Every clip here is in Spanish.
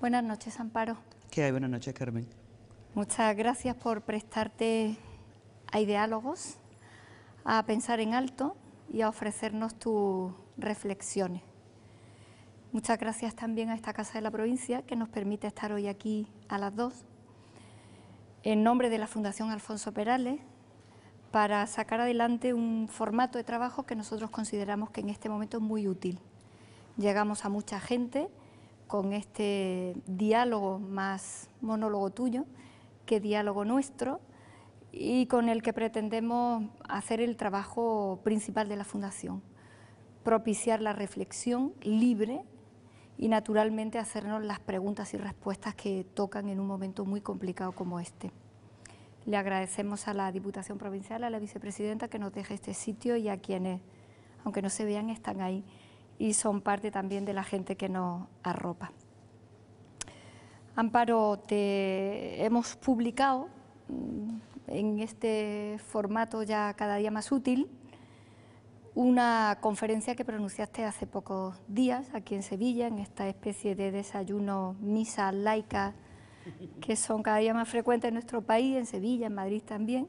Buenas noches, Amparo. ¿Qué hay? Buenas noches, Carmen. Muchas gracias por prestarte a diálogos, a pensar en alto y a ofrecernos tus reflexiones. Muchas gracias también a esta Casa de la Provincia que nos permite estar hoy aquí a las 2, en nombre de la Fundación Alfonso Perales, para sacar adelante un formato de trabajo que nosotros consideramos que en este momento es muy útil. Llegamos a mucha gente con este diálogo más monólogo tuyo que diálogo nuestro y con el que pretendemos hacer el trabajo principal de la Fundación, propiciar la reflexión libre y naturalmente hacernos las preguntas y respuestas que tocan en un momento muy complicado como este. Le agradecemos a la Diputación Provincial, a la vicepresidenta que nos deje este sitio y a quienes, aunque no se vean, están ahí y son parte también de la gente que nos arropa. Amparo, te hemos publicado en este formato ya cada día más útil una conferencia que pronunciaste hace pocos días aquí en Sevilla, en esta especie de desayuno, misa laica, que son cada día más frecuentes en nuestro país, en Sevilla, en Madrid también,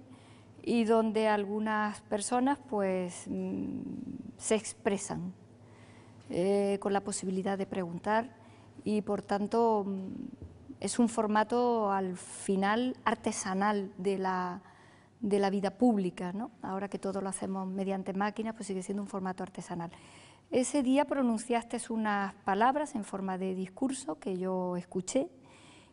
y donde algunas personas pues se expresan con la posibilidad de preguntar y por tanto es un formato al final artesanal de la vida pública, ¿no? Ahora que todo lo hacemos mediante máquinas, pues sigue siendo un formato artesanal. Ese día pronunciaste unas palabras en forma de discurso que yo escuché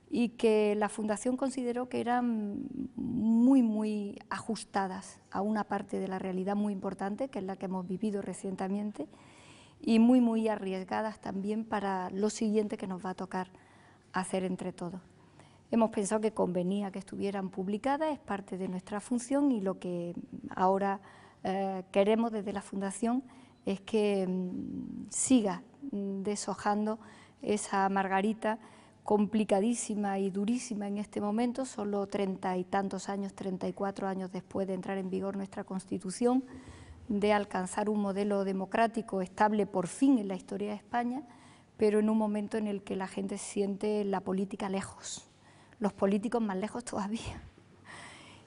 y que la Fundación consideró que eran muy ajustadas a una parte de la realidad muy importante, que es la que hemos vivido recientemente, y muy arriesgadas también para lo siguiente que nos va a tocar hacer entre todos. Hemos pensado que convenía que estuvieran publicadas, es parte de nuestra función y lo que ahora queremos desde la Fundación es que siga deshojando esa margarita complicadísima y durísima en este momento, solo 30 y tantos años, 34 años después de entrar en vigor nuestra Constitución, de alcanzar un modelo democrático estable por fin en la historia de España, pero en un momento en el que la gente siente la política lejos, los políticos más lejos todavía.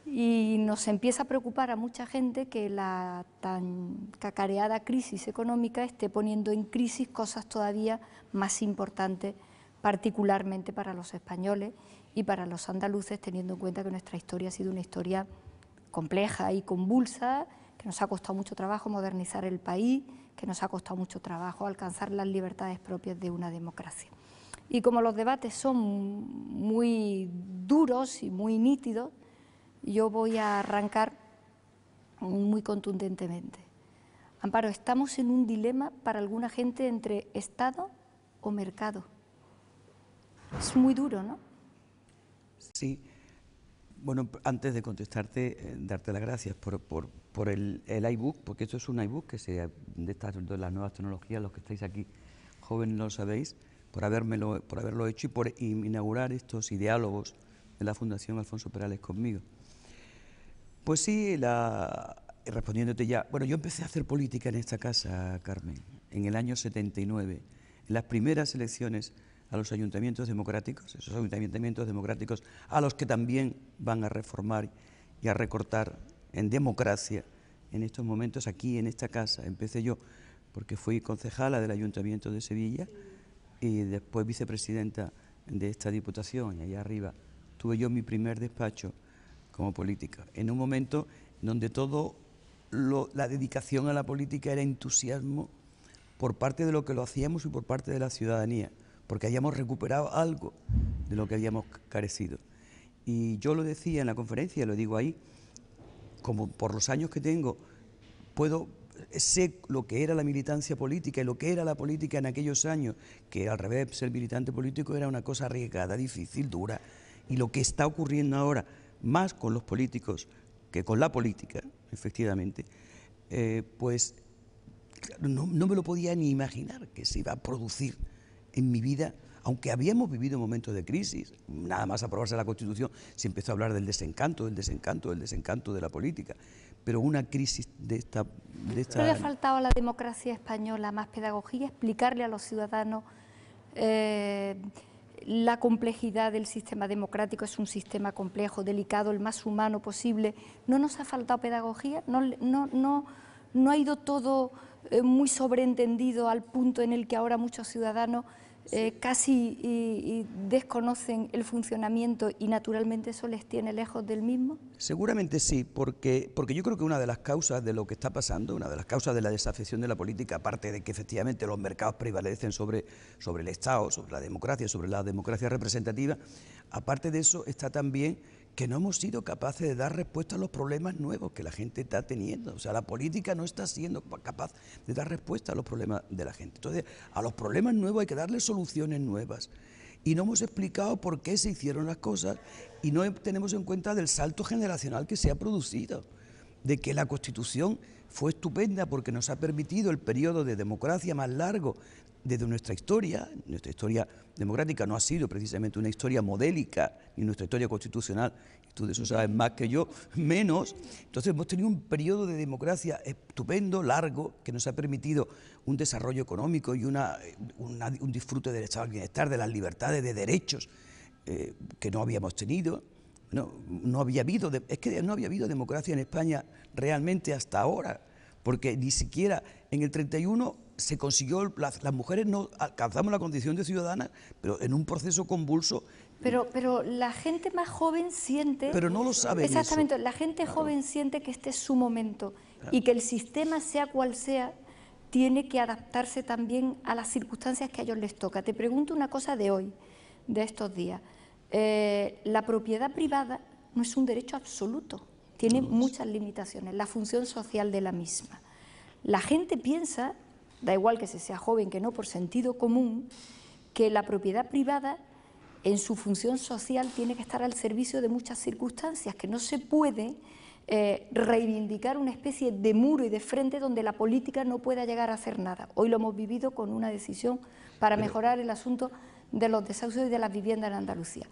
Y nos empieza a preocupar a mucha gente que la tan cacareada crisis económica esté poniendo en crisis cosas todavía más importantes, particularmente para los españoles y para los andaluces, teniendo en cuenta que nuestra historia ha sido una historia compleja y convulsa, que nos ha costado mucho trabajo modernizar el país, que nos ha costado mucho trabajo alcanzar las libertades propias de una democracia. Y como los debates son muy duros y muy nítidos, yo voy a arrancar muy contundentemente. Amparo, estamos en un dilema para alguna gente entre Estado o mercado. Es muy duro, ¿no? Sí. Bueno, antes de contestarte, darte las gracias por el iBook, porque esto es un iBook que de las nuevas tecnologías, los que estáis aquí jóvenes lo sabéis, por haberlo hecho y por inaugurar estos diálogos de la Fundación Alfonso Perales conmigo. Pues sí, respondiéndote ya, bueno, yo empecé a hacer política en esta casa, Carmen, en el año 79, en las primeras elecciones a los ayuntamientos democráticos, esos ayuntamientos democráticos a los que también van a reformar y a recortar en democracia. En estos momentos, aquí en esta casa, empecé yo, porque fui concejala del Ayuntamiento de Sevilla y después vicepresidenta de esta Diputación, y allá arriba tuve yo mi primer despacho como política, en un momento donde la dedicación a la política era entusiasmo por parte de lo que lo hacíamos y por parte de la ciudadanía, porque habíamos recuperado algo de lo que habíamos carecido. Y yo lo decía en la conferencia, lo digo ahí, como por los años que tengo, sé lo que era la militancia política y lo que era la política en aquellos años, que al revés, ser militante político era una cosa arriesgada, difícil, dura, y lo que está ocurriendo ahora, más con los políticos que con la política, efectivamente, pues no me lo podía ni imaginar que se iba a producir en mi vida, aunque habíamos vivido momentos de crisis. Nada más aprobarse la Constitución se empezó a hablar del desencanto de la política, pero una crisis de esta... ¿No le ha faltado a la democracia española más pedagogía, explicarle a los ciudadanos la complejidad del sistema democrático, es un sistema complejo, delicado, el más humano posible. ¿No nos ha faltado pedagogía? ¿No ha ido todo muy sobreentendido al punto en el que ahora muchos ciudadanos casi desconocen el funcionamiento y naturalmente eso les tiene lejos del mismo? Seguramente sí, porque yo creo que una de las causas de lo que está pasando, una de las causas de la desafección de la política, aparte de que efectivamente los mercados prevalecen sobre el Estado, sobre la democracia representativa, aparte de eso está también que no hemos sido capaces de dar respuesta a los problemas nuevos que la gente está teniendo. O sea, la política no está siendo capaz de dar respuesta a los problemas de la gente. Entonces, a los problemas nuevos hay que darle soluciones nuevas. Y no hemos explicado por qué se hicieron las cosas y no tenemos en cuenta del salto generacional que se ha producido, de que la Constitución fue estupenda porque nos ha permitido el periodo de democracia más largo desde nuestra historia. Nuestra historia democrática no ha sido precisamente una historia modélica, ni nuestra historia constitucional, tú de eso sabes más que yo, menos. Entonces hemos tenido un periodo de democracia estupendo, largo, que nos ha permitido un desarrollo económico y un disfrute del estado del bienestar, de las libertades, de derechos que no habíamos tenido. No había habido democracia en España realmente hasta ahora, porque ni siquiera en el 31 se consiguió, las mujeres no alcanzamos la condición de ciudadanas, pero en un proceso convulso. Pero la gente más joven siente... Pero no lo saben. Exactamente, eso. La gente Claro. joven siente que este es su momento, Claro. Y que el sistema, sea cual sea, tiene que adaptarse también a las circunstancias que a ellos les toca. Te pregunto una cosa de hoy, de estos días. La propiedad privada no es un derecho absoluto, tiene muchas limitaciones, la función social de la misma. La gente piensa, da igual que se sea joven que no, por sentido común, que la propiedad privada en su función social tiene que estar al servicio de muchas circunstancias, que no se puede reivindicar una especie de muro y de frente donde la política no pueda llegar a hacer nada. Hoy lo hemos vivido con una decisión para mejorar el asunto de los desahucios y de las viviendas en Andalucía.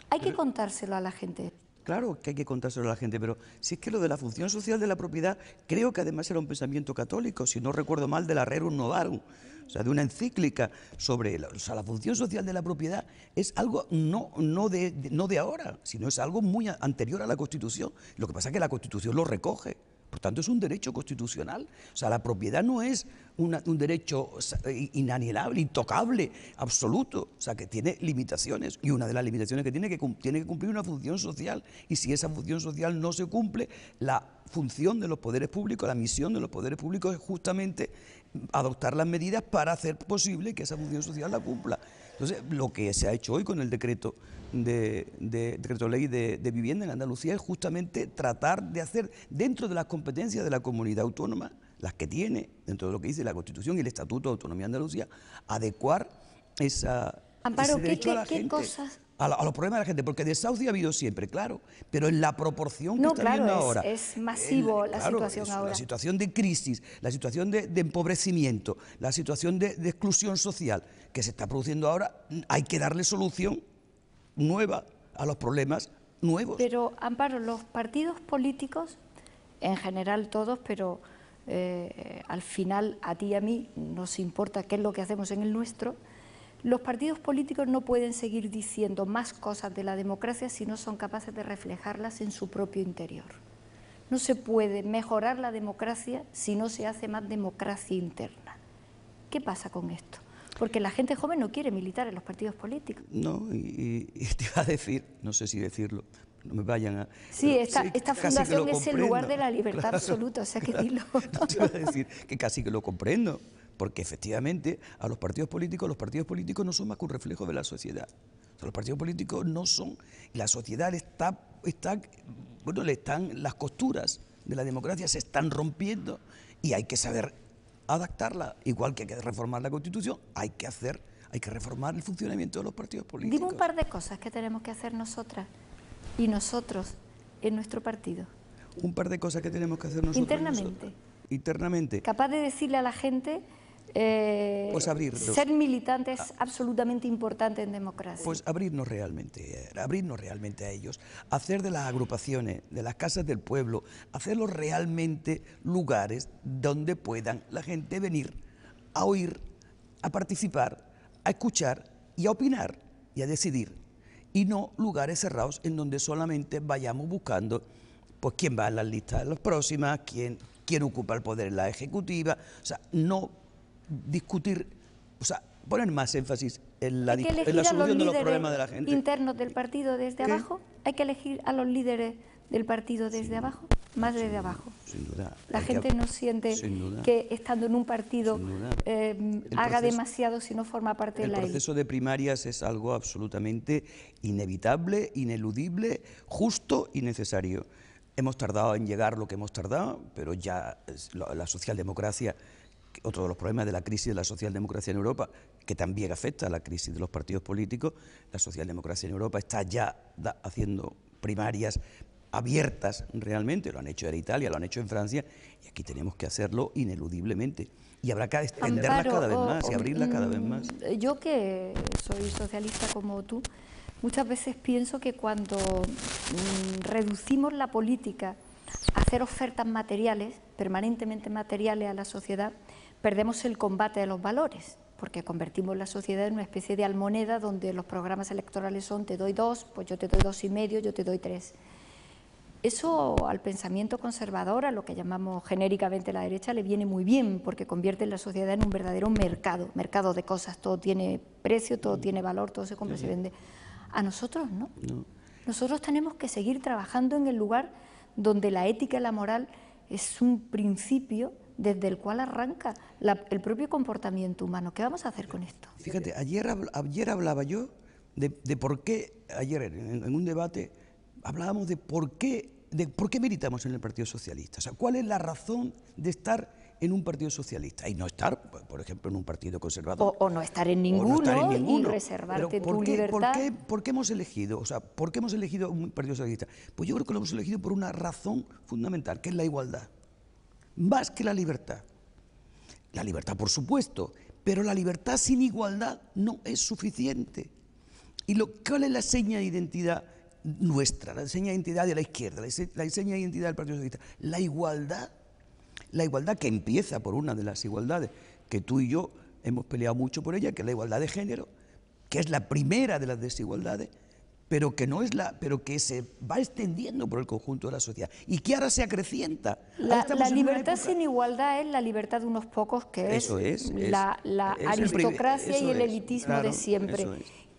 Hay que contárselo a la gente. Claro que hay que contárselo a la gente, pero si es que lo de la función social de la propiedad, creo que además era un pensamiento católico, si no recuerdo mal, de la Rerum Novarum, o sea, de una encíclica sobre la función social de la propiedad es algo no de ahora, sino es algo muy anterior a la Constitución. Lo que pasa es que la Constitución lo recoge. Por tanto, es un derecho constitucional. O sea, la propiedad no es un derecho inalienable, intocable, absoluto. O sea, que tiene limitaciones. Y una de las limitaciones que tiene que cumplir una función social. Y si esa función social no se cumple, la función de los poderes públicos, la misión de los poderes públicos es justamente adoptar las medidas para hacer posible que esa función social la cumpla. Entonces, lo que se ha hecho hoy con el decreto ley de vivienda en Andalucía es justamente tratar de hacer dentro de las competencias de la comunidad autónoma, las que tiene, dentro de lo que dice la Constitución y el Estatuto de Autonomía de Andalucía, adecuar ese derecho a la gente, cosas? a los problemas de la gente, porque desahucio ha habido siempre, claro, pero en la proporción que está viendo ahora. Es masivo la situación ahora. La situación de crisis, la situación de empobrecimiento, la situación de exclusión social que se está produciendo ahora, hay que darle solución nueva a los problemas nuevos. Pero, Amparo, los partidos políticos, en general todos, pero al final a ti y a mí nos importa qué es lo que hacemos en el nuestro, los partidos políticos no pueden seguir diciendo más cosas de la democracia si no son capaces de reflejarlas en su propio interior. No se puede mejorar la democracia si no se hace más democracia interna. ¿Qué pasa con esto? Porque la gente joven no quiere militar en los partidos políticos. No, y te iba a decir, no sé si decirlo, no me vayan a... Sí, esta fundación es el lugar de la libertad absoluta, o sea que dilo. No te iba a decir que casi que lo comprendo, porque efectivamente a los partidos políticos no son más que un reflejo de la sociedad. O sea, los partidos políticos no son, y la sociedad las costuras de la democracia se están rompiendo y hay que saber adaptarla, igual que hay que reformar la Constitución, hay que reformar el funcionamiento de los partidos políticos. Dime un par de cosas que tenemos que hacer nosotras y nosotros en nuestro partido. Un par de cosas que tenemos que hacer nosotros. Internamente. Capaz de decirle a la gente, pues abrirnos. Ser militante es absolutamente importante en democracia. Pues abrirnos realmente a ellos, hacer de las agrupaciones, de las casas del pueblo, hacerlos realmente lugares donde puedan la gente venir a oír, a participar, a escuchar y a opinar. y a decidir, y no lugares cerrados en donde solamente vayamos buscando pues quién va en las listas de las próximas, quién ocupa el poder en la ejecutiva, o sea, no discutir, o sea, poner más énfasis en la solución de los problemas de la gente. ¿Internos del partido desde abajo? ¿Hay que elegir a los líderes del partido desde abajo? Más desde abajo. Sin duda. La gente no siente que estando en un partido haga demasiado si no forma parte de la élite. El proceso de primarias es algo absolutamente inevitable, ineludible, justo y necesario. Hemos tardado en llegar lo que hemos tardado, pero ya la socialdemocracia, otro de los problemas de la crisis de la socialdemocracia en Europa, que también afecta a la crisis de los partidos políticos, la socialdemocracia en Europa está ya haciendo primarias abiertas realmente, lo han hecho en Italia, lo han hecho en Francia, y aquí tenemos que hacerlo ineludiblemente. Y habrá que extenderlas cada vez más y abrirlas cada vez más. Yo, que soy socialista como tú, muchas veces pienso que cuando reducimos la política a hacer ofertas materiales, permanentemente materiales a la sociedad, perdemos el combate de los valores, porque convertimos la sociedad en una especie de almoneda donde los programas electorales son te doy 2, pues yo te doy 2,5, yo te doy 3. Eso al pensamiento conservador, a lo que llamamos genéricamente la derecha, le viene muy bien, porque convierte la sociedad en un verdadero mercado de cosas, todo tiene precio, todo tiene valor, todo se compra y se vende. A nosotros no. Nosotros tenemos que seguir trabajando en el lugar donde la ética y la moral es un principio desde el cual arranca el propio comportamiento humano. ¿Qué vamos a hacer con esto? Fíjate, ayer hablaba yo de por qué, ayer en un debate hablábamos de por qué militamos en el Partido Socialista. O sea, ¿cuál es la razón de estar en un partido socialista y no estar, por ejemplo, en un partido conservador? O no estar en ninguno, y reservarte tu libertad. ¿Por qué hemos elegido? O sea, ¿por qué hemos elegido un partido socialista? Pues yo creo que lo hemos elegido por una razón fundamental, que es la igualdad. Más que la libertad. La libertad, por supuesto, pero la libertad sin igualdad no es suficiente. ¿Y cuál es la seña de identidad nuestra, la seña de identidad de la izquierda, la seña de identidad del Partido Socialista? La igualdad que empieza por una de las igualdades que tú y yo hemos peleado mucho por ella, que es la igualdad de género, que es la primera de las desigualdades, pero que se va extendiendo por el conjunto de la sociedad y que ahora se acrecienta. La libertad sin igualdad es la libertad de unos pocos, que es la aristocracia y el elitismo de siempre.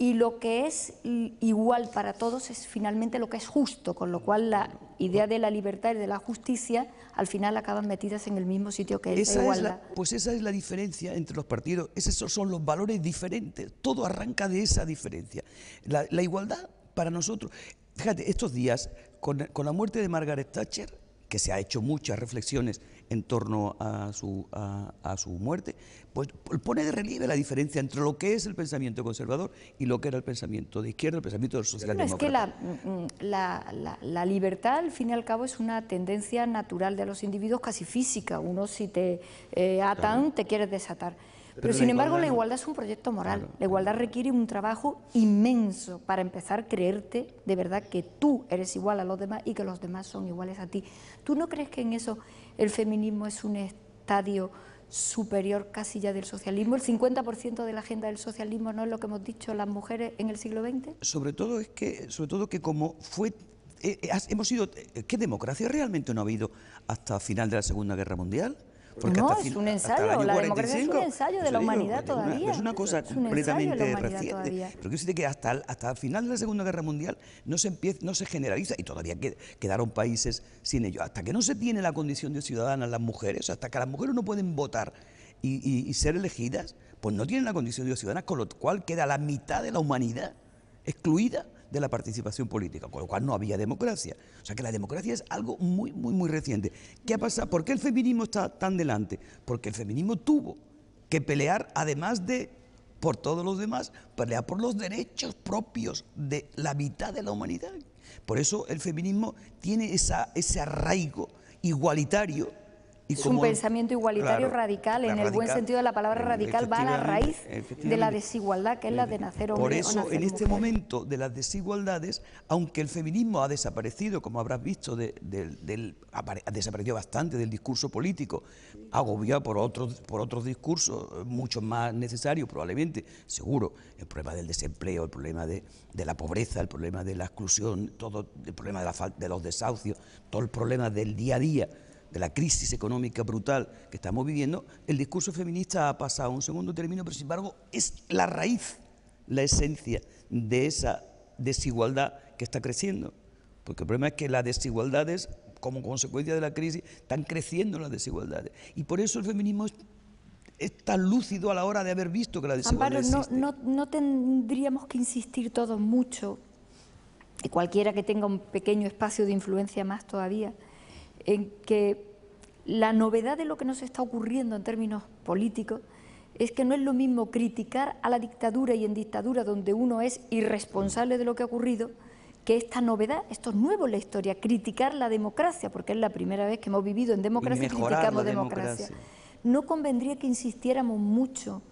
Y lo que es igual para todos es finalmente lo que es justo, con lo cual la idea de la libertad y de la justicia al final acaban metidas en el mismo sitio que es la igualdad. Pues esa es la diferencia entre los partidos, esos son los valores diferentes, todo arranca de esa diferencia. La igualdad para nosotros, fíjate, estos días, con la muerte de Margaret Thatcher, que se ha hecho muchas reflexiones en torno a su muerte, pues pone de relieve la diferencia entre lo que es el pensamiento conservador y lo que era el pensamiento de izquierda, el pensamiento del socialdemócrata. Es que la libertad, al fin y al cabo, es una tendencia natural de los individuos, casi física. Uno, si te atan, te quieres desatar. Pero sin embargo, la igualdad es un proyecto moral. La igualdad requiere un trabajo inmenso para empezar a creerte de verdad que tú eres igual a los demás y que los demás son iguales a ti. ¿Tú no crees que en eso el feminismo es un estadio superior casi ya del socialismo? ¿El 50% de la agenda del socialismo no es lo que hemos dicho las mujeres en el siglo XX? Sobre todo que como fue... hemos sido... ¿Qué democracia realmente no ha habido hasta el final de la Segunda Guerra Mundial? Porque no, es un ensayo, la democracia es un ensayo de la humanidad todavía. Es una cosa completamente reciente. Pero quiero decirte que hasta el final de la Segunda Guerra Mundial no se generaliza, y todavía quedaron países sin ello. Hasta que no se tiene la condición de ciudadanas las mujeres, hasta que las mujeres no pueden votar y ser elegidas, pues no tienen la condición de ciudadanas, con lo cual queda la mitad de la humanidad excluida de la participación política, con lo cual no había democracia. O sea que la democracia es algo muy, muy, muy reciente. ¿Qué ha pasado? ¿Por qué el feminismo está tan delante? Porque el feminismo tuvo que pelear, además de por todos los demás, pelear por los derechos propios de la mitad de la humanidad. Por eso el feminismo tiene ese arraigo igualitario Es un pensamiento igualitario, claro, radical, en el buen sentido de la palabra radical, va a la raíz de la desigualdad, que es la de nacer hombre o nacer mujer. Por eso, en este momento de las desigualdades, aunque el feminismo ha desaparecido, como habrás visto, ha desaparecido bastante del discurso político, agobiado por otros discursos mucho más necesarios, probablemente, seguro, el problema del desempleo, el problema de la pobreza, el problema de la exclusión, todo el problema de los desahucios, todo el problema del día a día, de la crisis económica brutal que estamos viviendo, el discurso feminista ha pasado a un segundo término, pero sin embargo es la raíz, la esencia de esa desigualdad que está creciendo. Porque el problema es que las desigualdades, como consecuencia de la crisis, están creciendo las desigualdades. Y por eso el feminismo es tan lúcido a la hora de haber visto que la desigualdad existe. No tendríamos que insistir todos mucho, y cualquiera que tenga un pequeño espacio de influencia más todavía, en que la novedad de lo que nos está ocurriendo en términos políticos es que no es lo mismo criticar a la dictadura y en dictadura donde uno es irresponsable de lo que ha ocurrido, que esta novedad, esto es nuevo en la historia, criticar la democracia, porque es la primera vez que hemos vivido en democracia y criticamos democracia. No convendría que insistiéramos mucho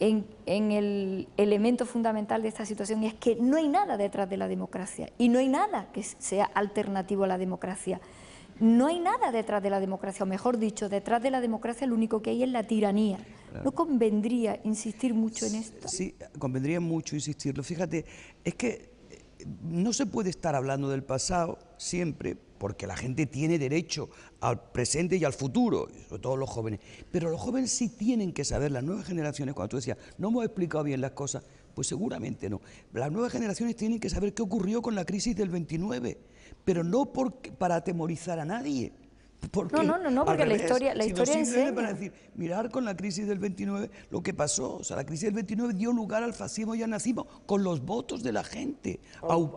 en el elemento fundamental de esta situación, y es que no hay nada detrás de la democracia y no hay nada que sea alternativo a la democracia. No hay nada detrás de la democracia, o mejor dicho, detrás de la democracia lo único que hay es la tiranía. Claro. ¿No convendría insistir mucho en esto? Sí, convendría mucho insistirlo. Fíjate, es que no se puede estar hablando del pasado siempre, porque la gente tiene derecho al presente y al futuro, sobre todo los jóvenes. Pero los jóvenes sí tienen que saber, las nuevas generaciones, cuando tú decías, no hemos explicado bien las cosas, pues seguramente no. Las nuevas generaciones tienen que saber qué ocurrió con la crisis del 29, pero no para atemorizar a nadie. Porque, no, porque la historia enseña. Para decir, mirar con la crisis del 29 lo que pasó. O sea, la crisis del 29 dio lugar al fascismo y al nazismo con los votos de la gente.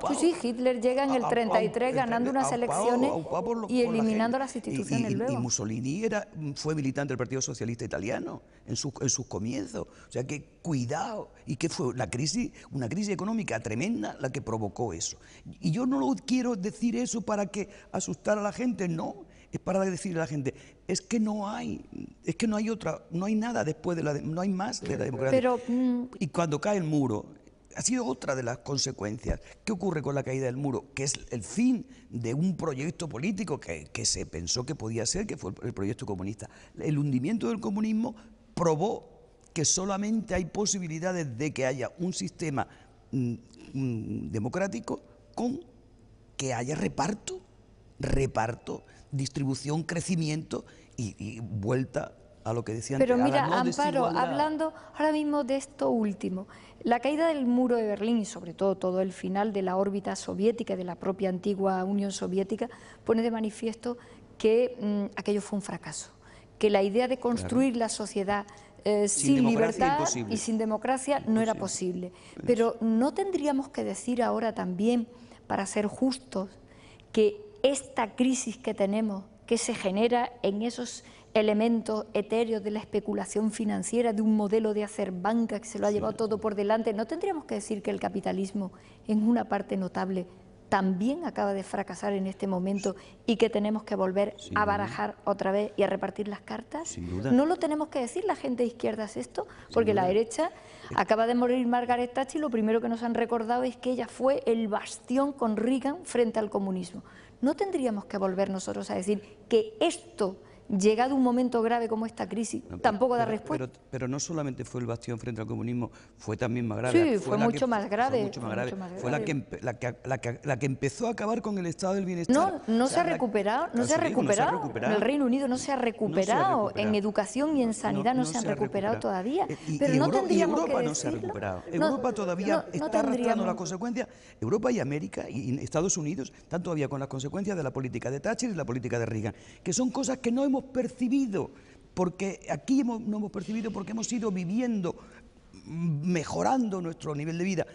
Pues sí, Hitler llega en el 33 ganando unas elecciones y eliminando las instituciones luego. Y Mussolini fue militante del Partido Socialista Italiano en sus comienzos. O sea que cuidado. Y que fue una crisis económica tremenda la que provocó eso. Y yo no quiero decir eso para que asustar a la gente, no. Es para decirle a la gente, es que no hay nada después no hay más de la democracia. Y cuando cae el muro, ha sido otra de las consecuencias. ¿Qué ocurre con la caída del muro? Que es el fin de un proyecto político que se pensó que podía ser, que fue el proyecto comunista. El hundimiento del comunismo probó que solamente hay posibilidades de que haya un sistema democrático con que haya reparto, distribución, crecimiento y vuelta a lo que decían. Pero mira, Amparo, hablando ahora mismo de esto último, la caída del muro de Berlín y sobre todo el final de la órbita soviética y de la propia antigua Unión Soviética pone de manifiesto que aquello fue un fracaso, que la idea de construir la sociedad sin libertad y sin democracia no era posible. Pero ¿no tendríamos que decir ahora también, para ser justos, que esta crisis que tenemos, que se genera en esos elementos etéreos de la especulación financiera, de un modelo de hacer banca que se lo ha llevado todo por delante, ¿no tendríamos que decir que el capitalismo, en una parte notable, también acaba de fracasar en este momento y que tenemos que volver a barajar otra vez y a repartir las cartas? Sin duda. ¿No lo tenemos que decir la gente de izquierdas esto? Porque la derecha, acaba de morir Margaret Thatcher y lo primero que nos han recordado es que ella fue el bastión con Reagan frente al comunismo. ¿No tendríamos que volver nosotros a decir que esto, llegado un momento grave como esta crisis, tampoco da respuesta? Pero no solamente fue el bastión frente al comunismo, fue también más grave. Sí, fue mucho más grave. Fue la que empezó a acabar con el estado del bienestar. No se ha recuperado. En el Reino Unido no se ha recuperado. En educación y en sanidad no se han recuperado todavía. Pero no tendríamos que decirlo. Europa no se ha recuperado. Europa todavía está arrastrando las consecuencias. Europa y América y Estados Unidos están todavía con las consecuencias de la política de Thatcher y la política de Reagan, que son cosas que no hemos percibido, porque aquí no hemos percibido porque hemos ido viviendo, mejorando nuestro nivel de vida,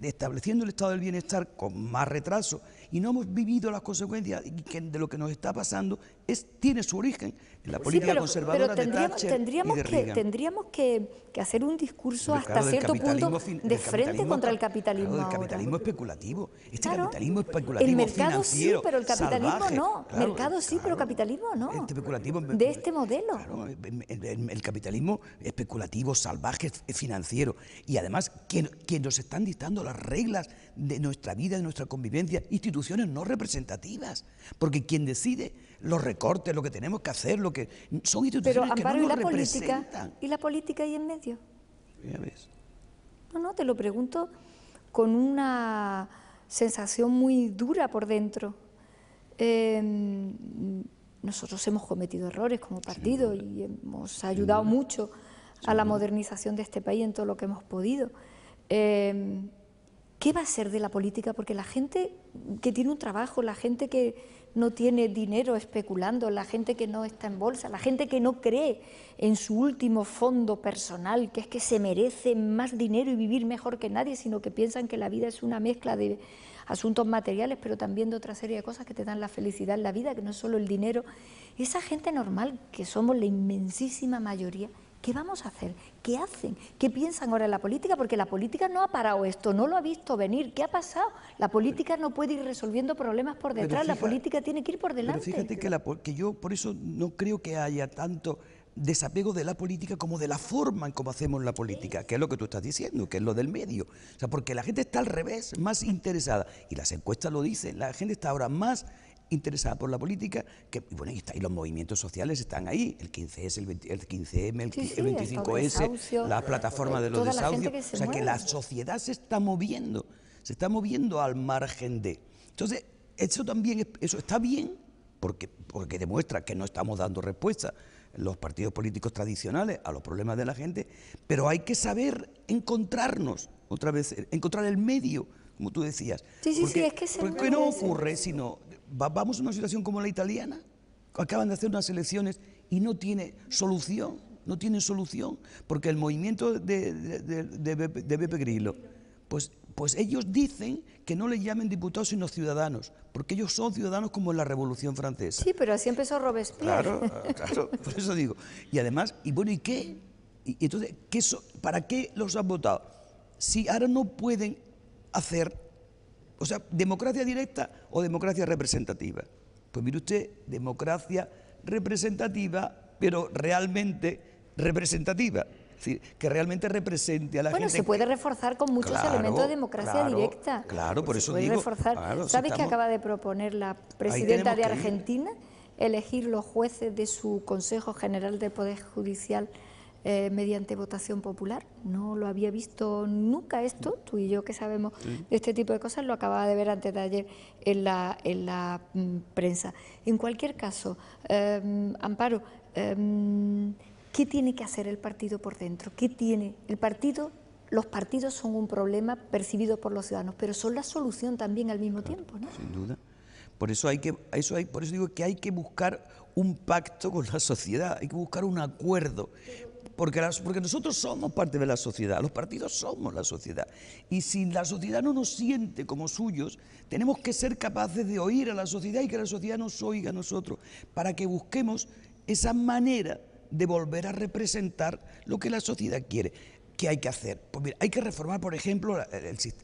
estableciendo el estado del bienestar con más retraso, y no hemos vivido las consecuencias de lo que nos está pasando tiene su origen en la política conservadora de Thatcher y de Reagan. Tendríamos que hacer un discurso hasta cierto punto de frente contra el capitalismo. Claro, del capitalismo especulativo. Capitalismo especulativo el mercado financiero, sí, pero el capitalismo salvaje. no. Claro, mercado sí, pero capitalismo no. Especulativo, de este modelo. Claro, el capitalismo especulativo, salvaje, financiero. Y además, quien nos están dictando las reglas de nuestra vida, de nuestra convivencia, instituciones no representativas. Porque quien decide los recortes, lo que tenemos que hacer, lo que son instituciones pero, Amparo, que no nos representan. ¿Y la política ahí en medio? Ya ves. No, te lo pregunto con una sensación muy dura por dentro. Nosotros hemos cometido errores como partido y hemos ayudado mucho a la modernización de este país en todo lo que hemos podido. ¿Qué va a ser de la política? Porque la gente que tiene un trabajo, la gente que no tiene dinero especulando, la gente que no está en bolsa, la gente que no cree en su último fondo personal, que es que se merece más dinero y vivir mejor que nadie, sino que piensan que la vida es una mezcla de asuntos materiales, pero también de otra serie de cosas que te dan la felicidad en la vida, que no es solo el dinero. Esa gente normal, que somos la inmensísima mayoría, ¿qué vamos a hacer? ¿Qué hacen? ¿Qué piensan ahora en la política? Porque la política no ha parado esto, no lo ha visto venir. ¿Qué ha pasado? La política no puede ir resolviendo problemas por detrás, la política tiene que ir por delante. Pero fíjate que yo por eso no creo que haya tanto desapego de la política como de la forma en cómo hacemos la política, que es lo que tú estás diciendo, que es lo del medio. O sea, porque la gente está al revés, más interesada, y las encuestas lo dicen, la gente está ahora más interesada por la política, que bueno, y los movimientos sociales están ahí, el 15S, el 15M, el 25S, la plataforma de los desahucios, o sea que la sociedad se está moviendo al margen de. Entonces, eso también, eso está bien, porque demuestra que no estamos dando respuesta los partidos políticos tradicionales a los problemas de la gente, pero hay que saber encontrarnos, otra vez, encontrar el medio, como tú decías. Porque no ocurre sino, vamos a una situación como la italiana, acaban de hacer unas elecciones y no tiene solución, porque el movimiento de Beppe Grillo, pues ellos dicen que no le llamen diputados sino ciudadanos, porque ellos son ciudadanos como en la Revolución Francesa. Sí, pero así empezó Robespierre. Claro, por eso digo. Y además, ¿y qué? Y entonces, ¿para qué los han votado? Si ahora no pueden hacer, o sea, democracia directa o democracia representativa. Pues mire usted, democracia representativa, pero realmente representativa. Es decir, que realmente represente a la gente. Bueno, se puede reforzar con muchos elementos de democracia directa. Claro, por eso digo. ¿Sabes que acaba de proponer la presidenta de Argentina elegir los jueces de su Consejo General del Poder Judicial mediante votación popular? No lo había visto nunca esto, tú y yo que sabemos de este tipo de cosas, lo acababa de ver antes de ayer en la prensa. En cualquier caso, Amparo, ¿qué tiene que hacer el partido por dentro? ¿Qué tiene? Los partidos son un problema percibido por los ciudadanos, pero son la solución también al mismo tiempo, ¿no? Sin duda. Por eso digo que hay que buscar un pacto con la sociedad, hay que buscar un acuerdo, porque nosotros somos parte de la sociedad, los partidos somos la sociedad, y si la sociedad no nos siente como suyos, tenemos que ser capaces de oír a la sociedad y que la sociedad nos oiga a nosotros, para que busquemos esa manera de volver a representar lo que la sociedad quiere. ¿Qué hay que hacer? Pues mira, hay que reformar, por ejemplo,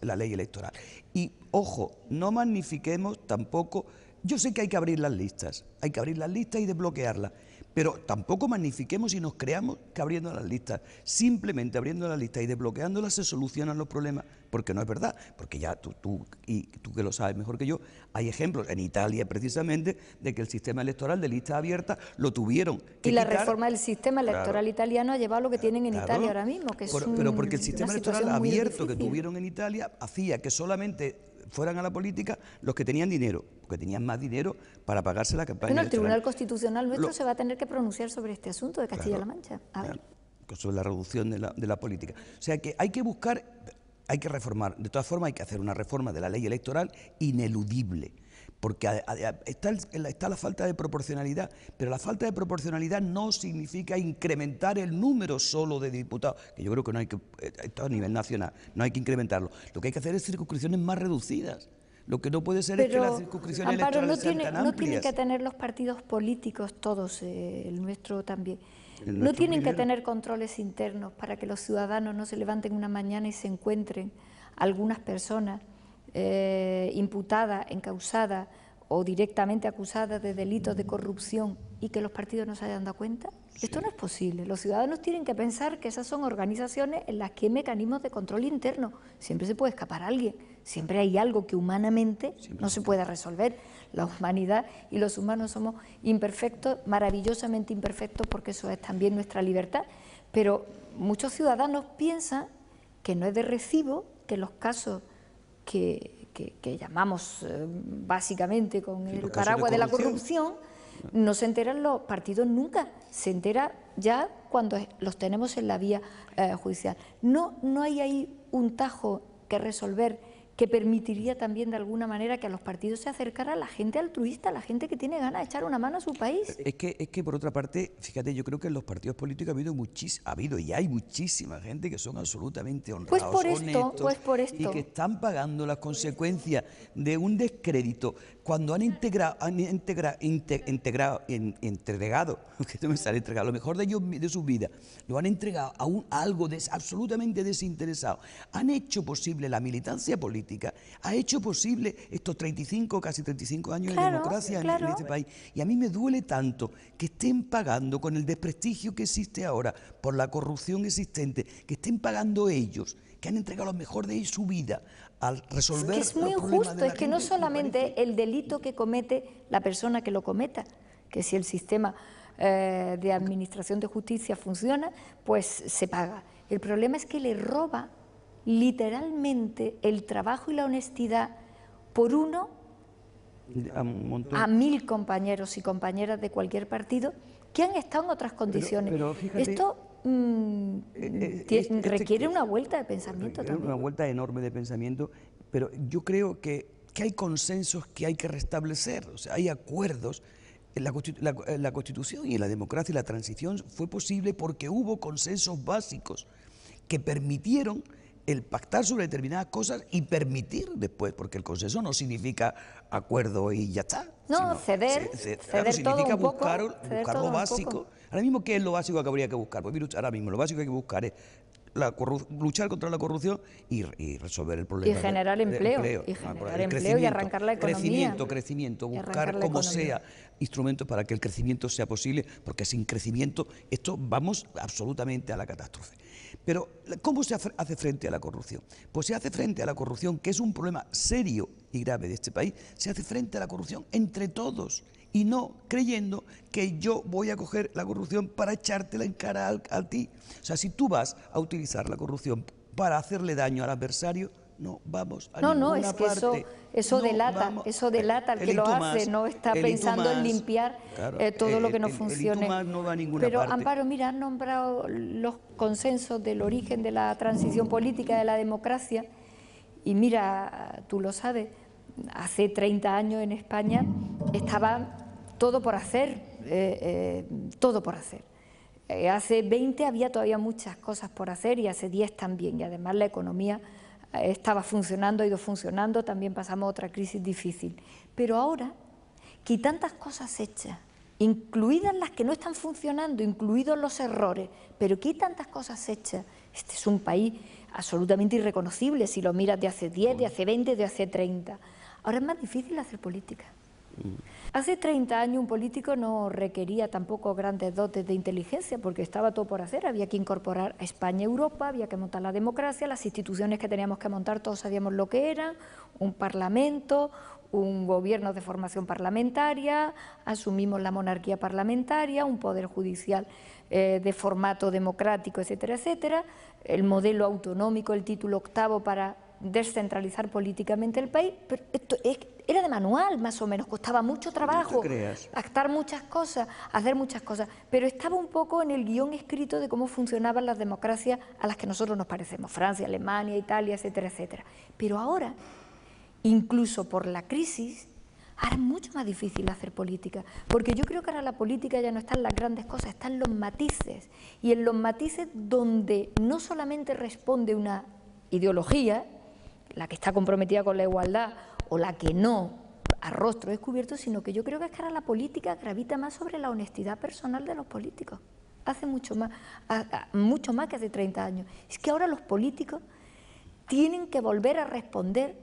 la ley electoral. Y, ojo, no magnifiquemos tampoco. Yo sé que hay que abrir las listas y desbloquearlas, pero tampoco magnifiquemos y nos creamos que abriendo las listas, simplemente abriendo las listas y desbloqueándolas se solucionan los problemas, porque no es verdad, porque ya tú que lo sabes mejor que yo, hay ejemplos en Italia precisamente de que el sistema electoral de listas abiertas lo tuvieron que quitar. Reforma del sistema electoral italiano ha llevado a lo que tienen en Italia ahora mismo, que es pero porque el sistema electoral abierto que tuvieron en Italia hacía que solamente fueran a la política los que tenían dinero, porque tenían más dinero para pagarse la campaña electoral. El Tribunal Constitucional nuestro se va a tener que pronunciar sobre este asunto de Castilla-La Mancha. Sobre la reducción de la política. O sea que hay que buscar, hay que reformar. De todas formas hay que hacer una reforma de la ley electoral ineludible, porque está la falta de proporcionalidad, pero la falta de proporcionalidad no significa incrementar el número solo de diputados, que yo creo que no hay que, esto a nivel nacional, no hay que incrementarlo. Lo que hay que hacer es circunscripciones más reducidas, Lo que no puede ser es que las circunscripciones Amparo, electorales sean tan amplias. no tienen que tener los partidos políticos, todos, el nuestro también, El no nuestro tienen que primero. tener controles internos para que los ciudadanos no se levanten una mañana y se encuentren algunas personas imputadas, encausadas o directamente acusadas de delitos de corrupción y que los partidos no se hayan dado cuenta. Sí. Esto no es posible. Los ciudadanos tienen que pensar que esas son organizaciones en las que hay mecanismos de control interno. Siempre se puede escapar a alguien, siempre hay algo que humanamente no se puede resolver. La humanidad y los humanos somos imperfectos, maravillosamente imperfectos, porque eso es también nuestra libertad. Pero muchos ciudadanos piensan que no es de recibo que los casos que llamamos básicamente con el paraguas de la corrupción, no se enteran los partidos nunca, se entera ya cuando los tenemos en la vía judicial. No hay ahí un tajo que resolver que permitiría también de alguna manera que a los partidos se acercara a la gente altruista, a la gente que tiene ganas de echar una mano a su país. Es que por otra parte, fíjate, yo creo que en los partidos políticos ha habido y hay muchísima gente que son absolutamente honrados, honestos, y que están pagando las consecuencias de un descrédito cuando han entregado, que no me sale entregado, lo mejor de ellos, de su vida, lo han entregado a algo absolutamente desinteresado. Han hecho posible la militancia política, ha hecho posible estos 35, casi 35 años de democracia en este país. Y a mí me duele tanto que estén pagando con el desprestigio que existe ahora, por la corrupción existente, que estén pagando ellos, que han entregado lo mejor de su vida al resolver los problemas de la gente. Es muy injusto, es que no solamente el delito que comete la persona que lo cometa, que si el sistema de administración de justicia funciona, pues se paga. El problema es que le roba literalmente el trabajo y la honestidad por uno a 1000 compañeros y compañeras de cualquier partido que han estado en otras condiciones. Pero fíjate, esto requiere una vuelta de pensamiento también. Una vuelta enorme de pensamiento, pero yo creo que hay consensos que hay que restablecer, o sea, hay acuerdos. La Constitución y la democracia y la transición fue posible porque hubo consensos básicos que permitieron el pactar sobre determinadas cosas y permitir después, porque el consenso no significa acuerdo y ya está. No, ceder significa todo buscar lo básico. Ahora mismo, ¿qué es lo básico que habría que buscar? Pues mira, ahora mismo lo básico que hay que buscar es luchar contra la corrupción y resolver el problema. Y generar empleo. Y arrancar la economía. Crecimiento, buscar como sea instrumentos para que el crecimiento sea posible, porque sin crecimiento esto vamos absolutamente a la catástrofe. Pero ¿cómo se hace frente a la corrupción? Pues se hace frente a la corrupción, que es un problema serio y grave de este país, se hace frente a la corrupción entre todos y no creyendo que yo voy a coger la corrupción para echártela en cara a ti. O sea, si tú vas a utilizar la corrupción para hacerle daño al adversario, no vamos a ninguna es que parte. Eso delata al que lo hace, no está pensando en limpiar todo lo que no funcione. No va a ninguna Pero, parte. Amparo, mira, has nombrado los consensos del origen de la transición política, de la democracia, y mira, tú lo sabes, hace 30 años en España estaba todo por hacer, todo por hacer. Hace 20 había todavía muchas cosas por hacer y hace 10 también, y además la economía estaba funcionando, ha ido funcionando, también pasamos otra crisis difícil. Pero ahora, que hay tantas cosas hechas, incluidas las que no están funcionando, incluidos los errores, pero que hay tantas cosas hechas, este es un país absolutamente irreconocible si lo miras de hace 10, de hace 20, de hace 30. Ahora es más difícil hacer política. Hace 30 años un político no requería tampoco grandes dotes de inteligencia porque estaba todo por hacer, había que incorporar a España a Europa, había que montar la democracia, las instituciones que teníamos que montar todos sabíamos lo que eran, un parlamento, un gobierno de formación parlamentaria, asumimos la monarquía parlamentaria, un poder judicial de formato democrático, etcétera, etcétera, el modelo autonómico, el título 8º para descentralizar políticamente el país, pero esto era de manual más o menos, costaba mucho trabajo, pactar muchas cosas, hacer muchas cosas, pero estaba un poco en el guión escrito de cómo funcionaban las democracias a las que nosotros nos parecemos, Francia, Alemania, Italia, etcétera, etcétera. Pero ahora, incluso por la crisis, ahora es mucho más difícil hacer política, porque yo creo que ahora la política ya no está en las grandes cosas, está en los matices, y en los matices donde no solamente responde una ideología, la que está comprometida con la igualdad o la que no, a rostro descubierto, sino que yo creo que es que ahora la política gravita más sobre la honestidad personal de los políticos. Hace mucho más que hace 30 años. Es que ahora los políticos tienen que volver a responder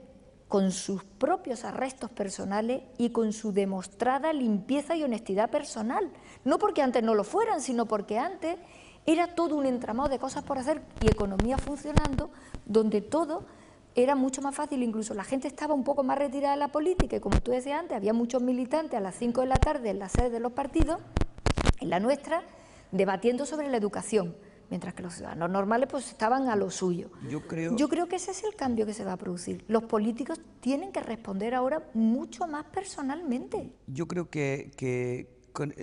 con sus propios arrestos personales y con su demostrada limpieza y honestidad personal. No porque antes no lo fueran, sino porque antes era todo un entramado de cosas por hacer y economía funcionando, donde todo era mucho más fácil. Incluso la gente estaba un poco más retirada de la política y, como tú decías antes, había muchos militantes a las 5 de la tarde en las sedes de los partidos, en la nuestra, debatiendo sobre la educación, mientras que los ciudadanos normales pues estaban a lo suyo. Yo creo que ese es el cambio que se va a producir. Los políticos tienen que responder ahora mucho más personalmente. Yo creo que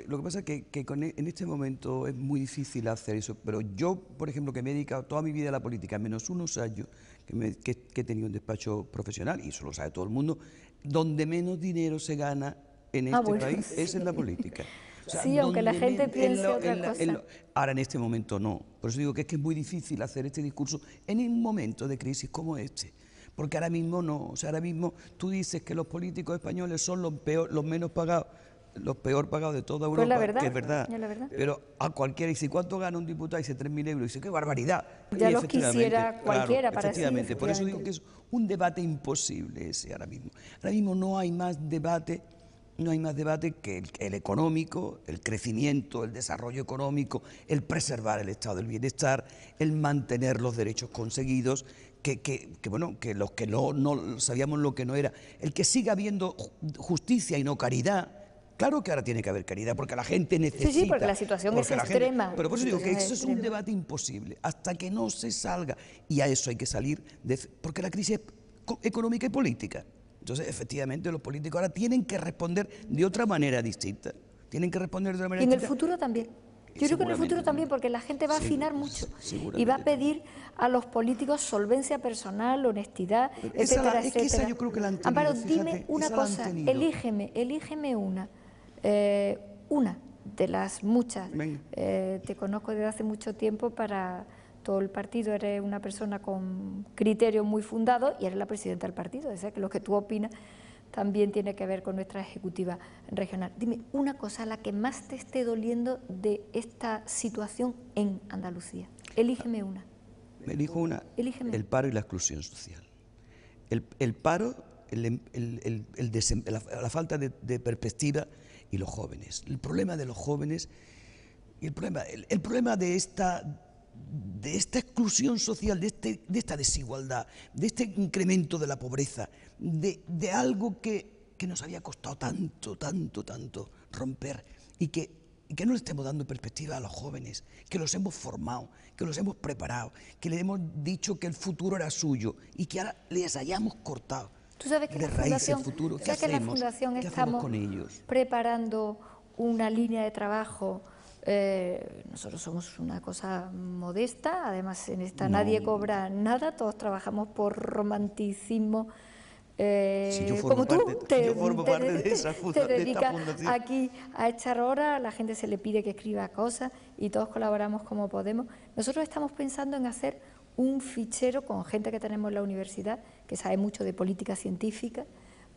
lo que pasa es que en este momento es muy difícil hacer eso, pero yo, por ejemplo, que me he dedicado toda mi vida a la política, menos unos años que he tenido un despacho profesional, y eso lo sabe todo el mundo, donde menos dinero se gana en este país sí. Es en la política. O sea, sí, aunque la gente piense otra cosa. Ahora, en este momento no. Por eso digo que es muy difícil hacer este discurso en un momento de crisis como este. Porque ahora mismo no. O sea, ahora mismo tú dices que los políticos españoles son los menos pagados, los peor pagados de toda Europa, pues la verdad, que es verdad. La verdad. Pero a cualquiera, y si cuánto gana un diputado, dice 3.000 euros, y dice, qué barbaridad. Ya los quisiera cualquiera, claro, para efectivamente. Por eso digo que es un debate imposible ese ahora mismo. Ahora mismo no hay más debate que el económico, el crecimiento, el desarrollo económico, el preservar el estado del bienestar, el mantener los derechos conseguidos, que los que no sabíamos lo que no era, el que siga habiendo justicia y no caridad. Claro que ahora tiene que haber caridad, porque la gente necesita. Sí, porque la situación es extrema. Pero por eso digo que eso es un debate imposible, hasta que no se salga, y a eso hay que salir, porque la crisis es económica y política. Entonces, efectivamente, los políticos ahora tienen que responder de otra manera distinta. Tienen que responder de otra manera distinta. Y en el futuro también. Yo creo que en el futuro también, porque la gente va a afinar mucho y va a pedir a los políticos solvencia personal, honestidad, etcétera, etcétera. Es que esa yo creo que la han tenido. Amparo, dime una cosa, elígeme una de las muchas. Te conozco desde hace mucho tiempo para todo el partido, eres una persona con criterios muy fundados y eres la presidenta del partido, o sea que lo que tú opinas también tiene que ver con nuestra ejecutiva regional. Dime una cosa, la que más te esté doliendo de esta situación en Andalucía. Elígeme una. Me elijo una. Elígeme. El paro y la exclusión social. El paro, la falta de perspectiva, y los jóvenes. El problema de los jóvenes y el problema de esta exclusión social, de esta desigualdad, de este incremento de la pobreza, de algo que nos había costado tanto romper, y que no le estemos dando perspectiva a los jóvenes, que los hemos formado, que los hemos preparado, que les hemos dicho que el futuro era suyo y que ahora les hayamos cortado. Tú sabes que la Fundación estamos con ellos? Preparando una línea de trabajo. Nosotros somos una cosa modesta, además en esta nadie cobra nada, todos trabajamos por romanticismo. Si yo formo parte de esa fundación. Te dedicas aquí a echar horas, a la gente se le pide que escriba cosas y todos colaboramos como podemos. Nosotros estamos pensando en hacer un fichero con gente que tenemos en la universidad, que sabe mucho de política científica,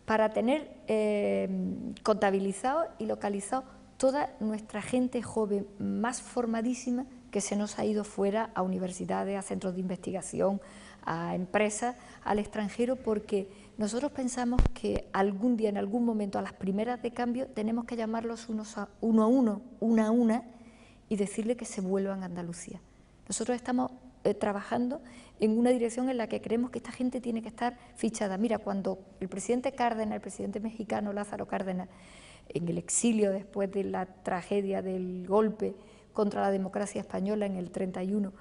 para tener contabilizado y localizado toda nuestra gente joven más formadísima que se nos ha ido fuera a universidades, a centros de investigación, a empresas, al extranjero, porque nosotros pensamos que algún día, en algún momento, a las primeras de cambio, tenemos que llamarlos uno a uno, una a una, y decirle que se vuelvan a Andalucía. Nosotros estamos trabajando en una dirección en la que creemos que esta gente tiene que estar fichada. Mira, cuando el presidente Cárdenas, el presidente mexicano Lázaro Cárdenas, en el exilio después de la tragedia del golpe contra la democracia española en el 31,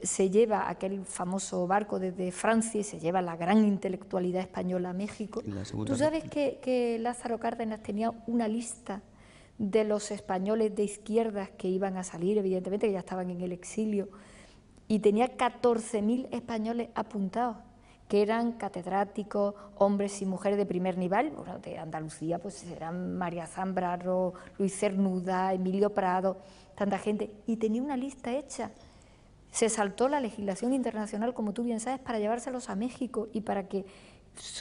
se lleva aquel famoso barco desde Francia y se lleva la gran intelectualidad española a México. ¿Tú sabes que Lázaro Cárdenas tenía una lista de los españoles de izquierdas que iban a salir, evidentemente que ya estaban en el exilio, y tenía 14.000 españoles apuntados, que eran catedráticos, hombres y mujeres de primer nivel? Bueno, de Andalucía pues eran María Zambrano, Luis Cernuda, Emilio Prado, tanta gente, y tenía una lista hecha. Se saltó la legislación internacional, como tú bien sabes, para llevárselos a México y para que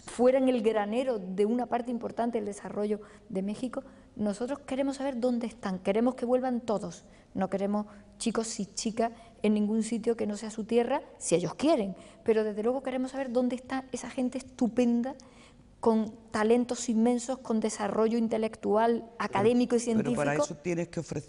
fueran el granero de una parte importante del desarrollo de México, nosotros queremos saber dónde están, queremos que vuelvan todos, no queremos chicos y chicas en ningún sitio que no sea su tierra, si ellos quieren, pero desde luego queremos saber dónde está esa gente estupenda, con talentos inmensos, con desarrollo intelectual, académico y científico. Pero para eso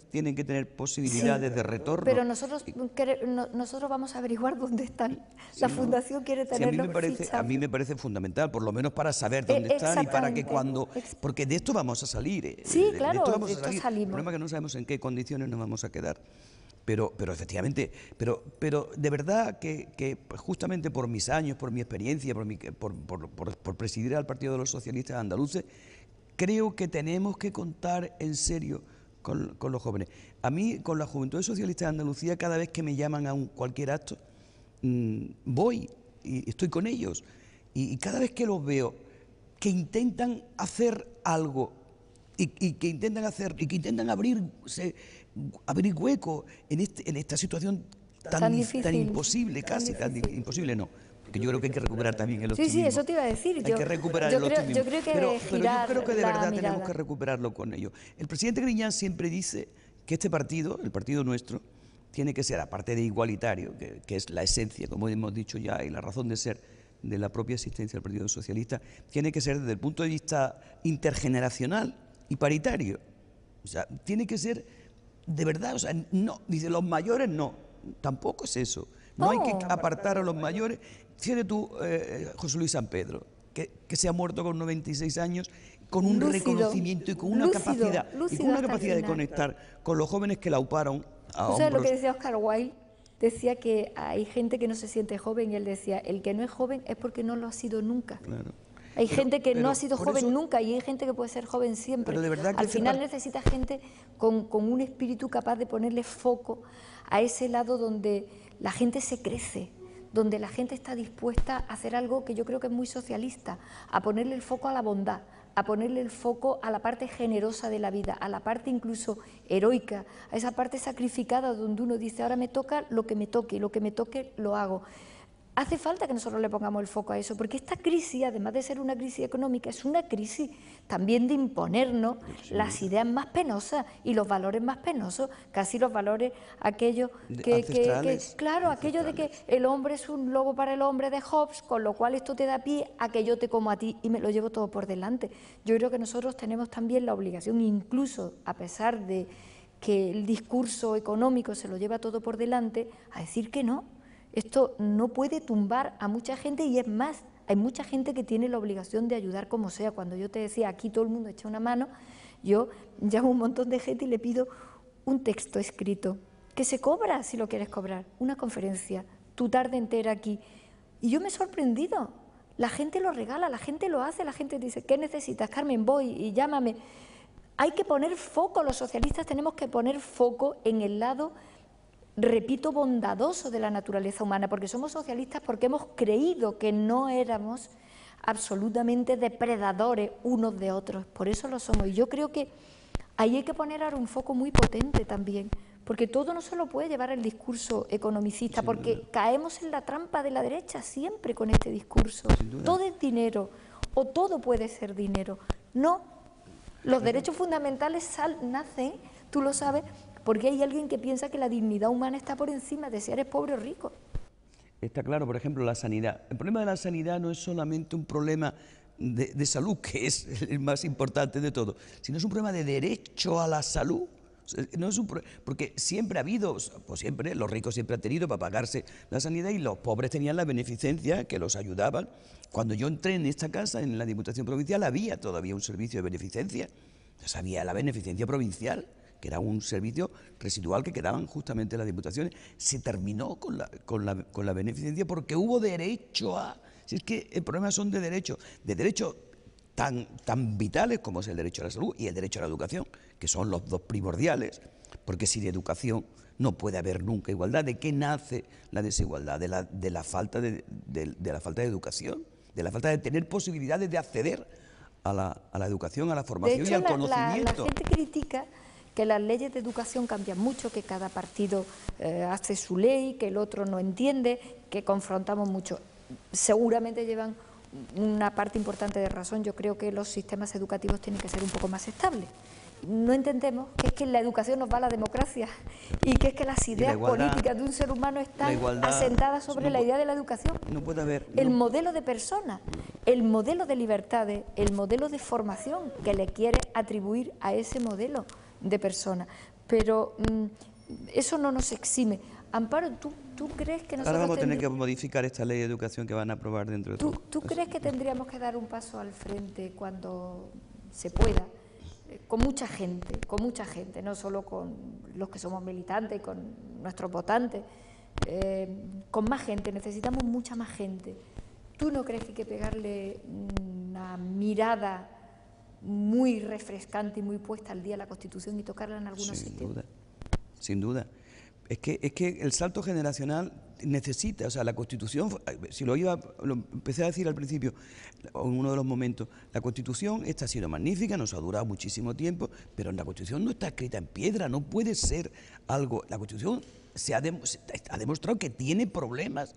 tienen que tener posibilidades de retorno. Pero nosotros vamos a averiguar dónde están. Sí, la Fundación quiere tenerlos fichados. A mí me parece fundamental, por lo menos para saber dónde están y para que cuando... Porque de esto vamos a salir. Sí, claro, de esto salimos. El problema es que no sabemos en qué condiciones nos vamos a quedar. Pero efectivamente, pero de verdad que justamente por mis años, por mi experiencia, por presidir al Partido de los Socialistas Andaluces, creo que tenemos que contar en serio con los jóvenes. A mí, con la Juventud Socialista de Andalucía, cada vez que me llaman a cualquier acto, voy y estoy con ellos. Y cada vez que los veo, que intentan hacer algo y que intentan abrir hueco en esta situación tan imposible, casi tan imposible, no. Porque yo creo que hay que recuperar también el optimismo. Sí, eso te iba a decir. Hay que recuperar el optimismo. Yo creo que pero yo creo que de verdad mirada. tenemos que recuperarlo con ellos. El presidente Griñán siempre dice que este partido, el partido nuestro, tiene que ser, aparte de igualitario, que es la esencia, como hemos dicho ya, y la razón de ser de la propia existencia del Partido Socialista, tiene que ser desde el punto de vista intergeneracional y paritario. O sea, tiene que ser de verdad, o sea, no, dice los mayores no, tampoco es eso. No hay que apartar a los mayores. Fíjate tú, José Luis San Pedro, que se ha muerto con 96 años, con un reconocimiento y con una capacidad de conectar con los jóvenes que la auparon a hombros. ¿Sabes lo que decía Oscar Wilde? Decía que hay gente que no se siente joven y él decía, el que no es joven es porque no lo ha sido nunca. Claro. Hay gente que no ha sido joven nunca y hay gente que puede ser joven siempre. Pero de verdad que al final necesitas gente con un espíritu capaz de ponerle foco a ese lado donde la gente se crece, donde la gente está dispuesta a hacer algo que yo creo que es muy socialista, a ponerle el foco a la bondad, a ponerle el foco a la parte generosa de la vida, a la parte incluso heroica, a esa parte sacrificada donde uno dice, ahora me toca lo que me toque, lo que me toque lo hago. Hace falta que nosotros le pongamos el foco a eso, porque esta crisis, además de ser una crisis económica, es una crisis también de imponernos las ideas más penosas y los valores más penosos, casi los valores aquellos claro, aquellos de que el hombre es un lobo para el hombre de Hobbes, con lo cual esto te da pie a que yo te como a ti y me lo llevo todo por delante. Yo creo que nosotros tenemos también la obligación, incluso a pesar de que el discurso económico se lo lleva todo por delante, a decir que no. Esto no puede tumbar a mucha gente y es más, hay mucha gente que tiene la obligación de ayudar como sea. Cuando yo te decía, aquí todo el mundo echa una mano, yo llamo a un montón de gente y le pido un texto escrito, que se cobra si lo quieres cobrar, una conferencia, tu tarde entera aquí. Y yo me he sorprendido, la gente lo regala, la gente lo hace, la gente dice, ¿qué necesitas, Carmen? Voy y llámame. Hay que poner foco, los socialistas tenemos que poner foco en el lado, repito, bondadoso de la naturaleza humana, porque somos socialistas porque hemos creído que no éramos absolutamente depredadores unos de otros, por eso lo somos. Y yo creo que ahí hay que poner ahora un foco muy potente también, porque todo no se lo puede llevar el discurso economicista, porque caemos en la trampa de la derecha siempre con este discurso. Todo es dinero, o todo puede ser dinero. No, los derechos fundamentales nacen, tú lo sabes, porque hay alguien que piensa que la dignidad humana está por encima de si eres pobre o rico. Está claro, por ejemplo, la sanidad. El problema de la sanidad no es solamente un problema de salud, que es el más importante de todo, sino es un problema de derecho a la salud. No es porque siempre ha habido, pues siempre, los ricos siempre han tenido para pagarse la sanidad y los pobres tenían la beneficencia que los ayudaban. Cuando yo entré en esta casa, en la Diputación Provincial, había todavía un servicio de beneficencia. Entonces había la beneficencia provincial, que era un servicio residual que quedaban justamente las diputaciones. Se terminó con la beneficencia porque hubo derecho a... Si es que el problema son de derechos tan vitales como es el derecho a la salud y el derecho a la educación, que son los dos primordiales, porque sin educación no puede haber nunca igualdad. ¿De qué nace la desigualdad? De la falta de educación, de la falta de tener posibilidades de acceder a la educación, a la formación, de hecho, y al conocimiento. La gente critica que las leyes de educación cambian mucho, que cada partido hace su ley, que el otro no entiende, que confrontamos mucho. Seguramente llevan una parte importante de razón. Yo creo que los sistemas educativos tienen que ser un poco más estables. No entendemos que es que en la educación nos va la democracia y que es que las ideas políticas de un ser humano están asentadas sobre la idea de la educación. No puede haber... El modelo de persona, el modelo de libertades, el modelo de formación que le quiere atribuir a ese modelo de persona. Pero eso no nos exime. Amparo, ¿tú crees que nosotros... Ahora vamos a tener que modificar esta ley de educación que van a aprobar dentro de todo. ¿Tú crees que tendríamos que dar un paso al frente cuando se pueda? Con mucha gente, no solo con los que somos militantes, con nuestros votantes, con más gente, necesitamos mucha más gente. ¿Tú no crees que hay que pegarle una mirada muy refrescante y muy puesta al día a la Constitución y tocarla en algunos sitios? Sin duda. Es que el salto generacional necesita, o sea, la Constitución, si lo empecé a decir al principio, en uno de los momentos, la Constitución esta ha sido magnífica, nos ha durado muchísimo tiempo, pero la Constitución no está escrita en piedra, no puede ser algo. La Constitución ha demostrado que tiene problemas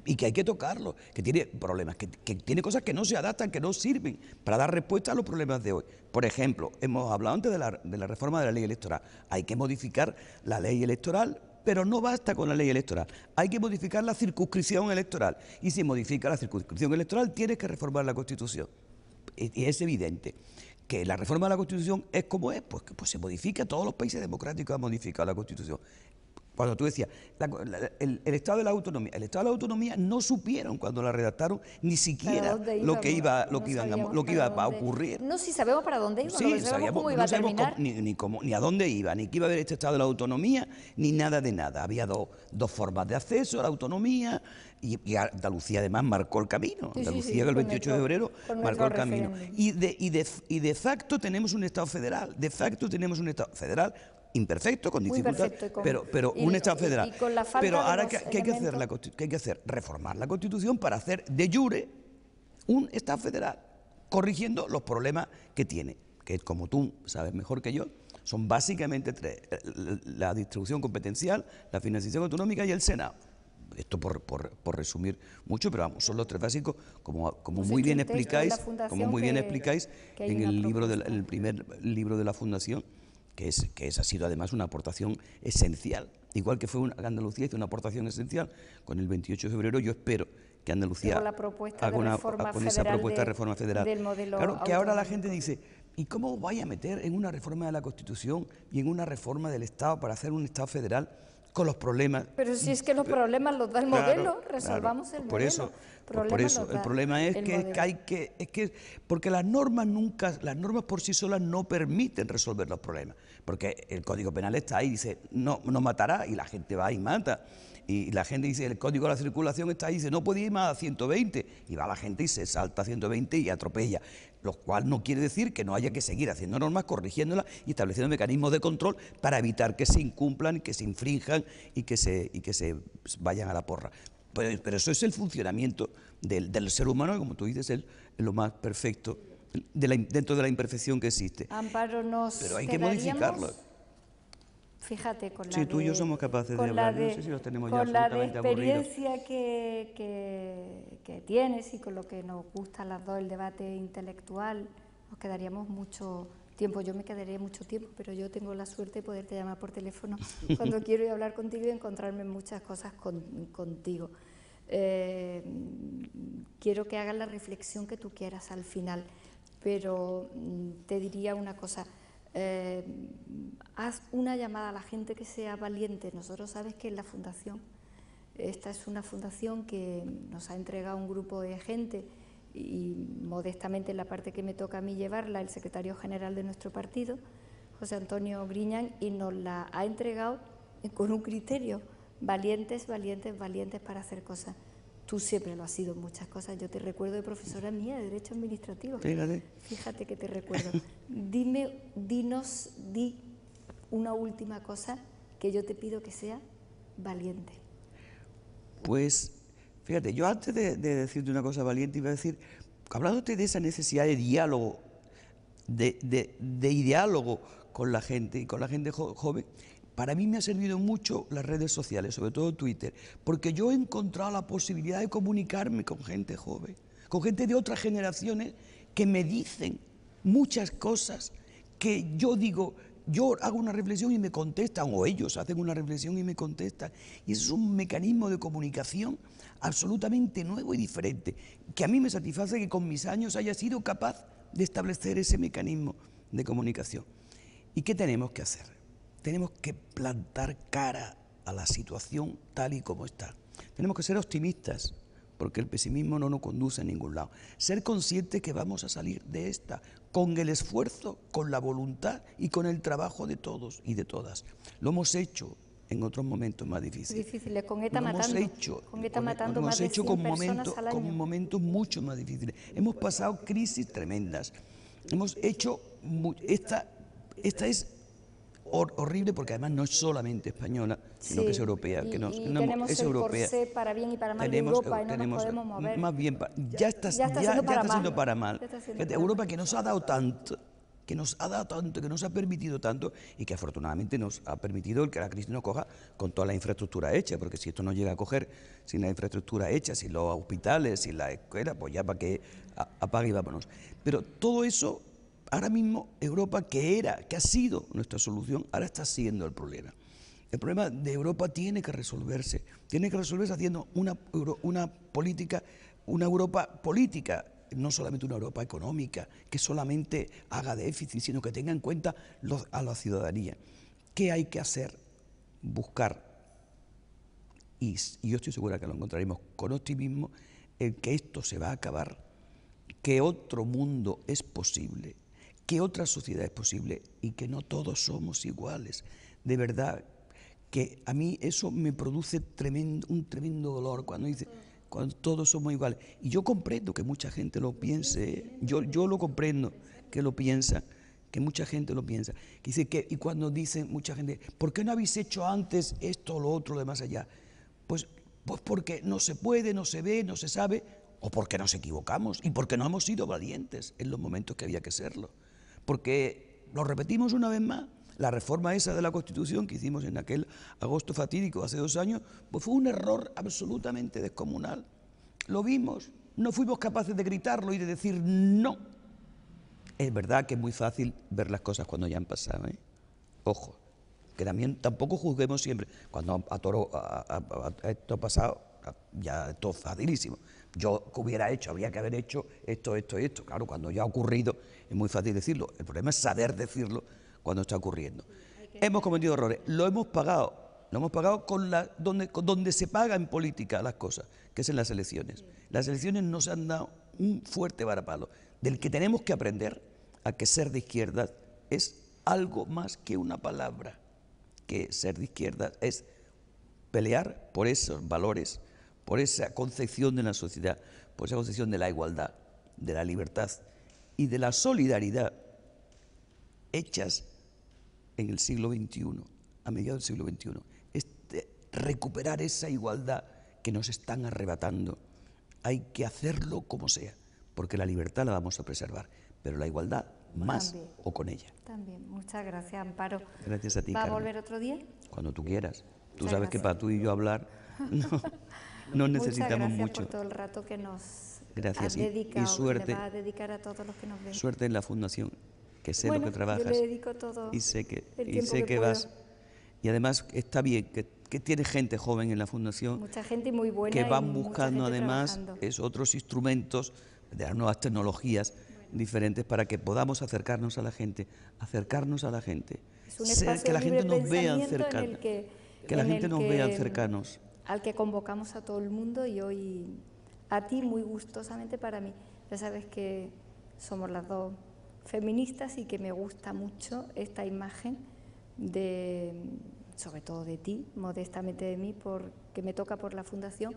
y que hay que tocarlo, que tiene problemas, que tiene cosas que no se adaptan, que no sirven para dar respuesta a los problemas de hoy. Por ejemplo, hemos hablado antes de la reforma de la ley electoral. Hay que modificar la ley electoral, pero no basta con la ley electoral. Hay que modificar la circunscripción electoral. Y si modifica la circunscripción electoral, tienes que reformar la Constitución. Y es evidente que la reforma de la Constitución es como es, pues se modifica, todos los países democráticos han modificado la Constitución. Cuando tú decías, el Estado de la Autonomía, el Estado de la Autonomía no supieron cuando la redactaron ni siquiera lo que iba a ocurrir. No, si sabemos para dónde iba, sí, no sabemos cómo iba a terminar. Ni a dónde iba, ni que iba a haber este Estado de la Autonomía, ni nada de nada. Había dos formas de acceso a la autonomía y Andalucía además marcó el camino. Andalucía que el 28 de febrero marcó el camino. Y de facto tenemos un Estado federal, imperfecto, con dificultades, pero un Estado federal. Pero ahora, ¿qué hay que hacer? Reformar la Constitución para hacer de jure un Estado federal, corrigiendo los problemas que tiene, que como tú sabes mejor que yo, son básicamente tres: la distribución competencial, la financiación autonómica y el Senado. Esto por resumir mucho, pero vamos, son los tres básicos, como muy bien explicáis, en el primer libro de la Fundación, que ha sido además una aportación esencial. Igual que Andalucía hizo una aportación esencial con el 28 de febrero, yo espero que Andalucía haga esa propuesta de reforma federal. Del modelo claro, que ahora la gente dice, ¿y cómo vaya a meter en una reforma de la Constitución y en una reforma del Estado para hacer un Estado federal con los problemas? Pero si es que los problemas los da el modelo, resolvamos el modelo. Por eso, el problema es que porque las normas por sí solas no permiten resolver los problemas, porque el Código Penal está ahí, dice no matará, y la gente va y mata, y la gente dice, el Código de la Circulación está ahí, dice no puede ir más a 120, y va la gente y se salta a 120 y atropella, lo cual no quiere decir que no haya que seguir haciendo normas, corrigiéndolas y estableciendo mecanismos de control para evitar que se incumplan, que se infrinjan y que se vayan a la porra. Pero eso es el funcionamiento del ser humano, que como tú dices, es lo más perfecto dentro de la imperfección que existe. Amparo, pero hay que modificarlo. Fíjate, con la sí, tú y yo somos capaces de hablar, no sé si los tenemos ya absolutamente aburridos. Con la experiencia que tienes y con lo que nos gusta a las dos el debate intelectual, nos quedaríamos mucho tiempo. Yo me quedaría mucho tiempo, pero yo tengo la suerte de poderte llamar por teléfono cuando quiero y hablar contigo y encontrarme muchas cosas contigo. Quiero que hagas la reflexión que tú quieras al final, pero te diría una cosa. Haz una llamada a la gente que sea valiente. Nosotros sabes que en la Fundación, esta es una fundación que nos ha entregado un grupo de gente y modestamente en la parte que me toca a mí llevarla, el secretario general de nuestro partido, José Antonio Griñán, y nos la ha entregado con un criterio: valientes, valientes, valientes para hacer cosas. Tú siempre lo has sido en muchas cosas. Yo te recuerdo de profesora mía de Derecho Administrativo. Fíjate que te recuerdo. Di una última cosa que yo te pido que sea valiente. Pues, fíjate, yo antes de decirte una cosa valiente iba a decir, hablándote de esa necesidad de diálogo, de diálogo con la gente y con la gente joven, para mí me ha servido mucho las redes sociales, sobre todo Twitter, porque yo he encontrado la posibilidad de comunicarme con gente joven. con gente de otras generaciones que me dicen muchas cosas que yo digo, yo hago una reflexión y me contestan, o ellos hacen una reflexión y me contestan. Y eso es un mecanismo de comunicación absolutamente nuevo y diferente, que a mí me satisface que con mis años haya sido capaz de establecer ese mecanismo de comunicación. ¿Y qué tenemos que hacer? Tenemos que plantar cara a la situación tal y como está. Tenemos que ser optimistas, porque el pesimismo no nos conduce a ningún lado. Ser conscientes que vamos a salir de esta con el esfuerzo, con la voluntad y con el trabajo de todos y de todas. Lo hemos hecho en otros momentos más difíciles. Con ETA matando más de 100 personas al año. Con momentos mucho más difíciles. Hemos pasado crisis tremendas. Hemos hecho... Esta es horrible porque además no es solamente española, sino que es europea. Tenemos el corsé para bien y para mal de Europa y no nos podemos mover. Más bien, ya está siendo para mal. Europa que nos ha dado tanto, que nos ha permitido tanto y que afortunadamente nos ha permitido que la crisis nos coja con toda la infraestructura hecha, porque si esto no llega a coger sin la infraestructura hecha, sin los hospitales, sin la escuela, pues ya para que apague y vámonos. Pero todo eso... Ahora mismo Europa, que ha sido nuestra solución, ahora está siendo el problema. El problema de Europa tiene que resolverse haciendo una política, una Europa política, no solamente una Europa económica, que solamente haga déficit, sino que tenga en cuenta a la ciudadanía. ¿Qué hay que hacer? Buscar, y yo estoy segura que lo encontraremos con optimismo, el que esto se va a acabar, que otro mundo es posible, que otra sociedad es posible y que no todos somos iguales. De verdad que a mí eso me produce un tremendo dolor cuando todos somos iguales. Y yo comprendo que mucha gente lo piense, yo lo comprendo que lo piensa, que mucha gente lo piensa. Y cuando dicen mucha gente, ¿por qué no habéis hecho antes esto o lo otro de más allá? Pues porque no se puede, no se ve, no se sabe, o porque nos equivocamos y porque no hemos sido valientes en los momentos que había que serlo. Porque, lo repetimos una vez más, la reforma esa de la Constitución que hicimos en aquel agosto fatídico hace 2 años, pues fue un error absolutamente descomunal. Lo vimos, no fuimos capaces de gritarlo y de decir no. Es verdad que es muy fácil ver las cosas cuando ya han pasado, ¿eh? Ojo, que también tampoco juzguemos siempre. Cuando esto ha pasado, ya todo facilísimo. Yo, ¿qué hubiera hecho? Habría que haber hecho esto. Claro, cuando ya ha ocurrido, es muy fácil decirlo. El problema es saber decirlo cuando está ocurriendo. Hemos cometido errores, lo hemos pagado con donde se paga en política las cosas, que es en las elecciones. Las elecciones nos han dado un fuerte varapalo, del que tenemos que aprender a que ser de izquierda es algo más que una palabra, que ser de izquierda es pelear por esos valores, por esa concepción de la sociedad, por esa concepción de la igualdad, de la libertad y de la solidaridad hechas en el siglo XXI, a mediados del siglo XXI. Es recuperar esa igualdad que nos están arrebatando. Hay que hacerlo como sea, porque la libertad la vamos a preservar, pero la igualdad más también, o con ella. También. Muchas gracias, Amparo. Gracias a ti, ¿Va Carmen. a volver otro día? Cuando tú quieras. Tú Muchas sabes gracias. que para tú y yo hablar no necesitamos mucho. Muchas gracias por todo el rato que nos gracias. has dedicado, y suerte, le vas a dedicar a todos los que nos ven. Suerte en la fundación, que sé bueno, lo que trabajas. Yo le dedico todo y sé que, puedo. Vas. Y además está bien que tiene gente joven en la fundación. Mucha gente muy buena. Que van buscando además otros instrumentos de las nuevas tecnologías diferentes para que podamos acercarnos a la gente. Es un espacio que la gente nos vea cercanos. Que la gente nos vea cercanos. Al que convocamos a todo el mundo y hoy a ti muy gustosamente para mí. Ya sabes que somos las dos feministas y que me gusta mucho esta imagen sobre todo de ti, modestamente de mí, porque me toca por la fundación,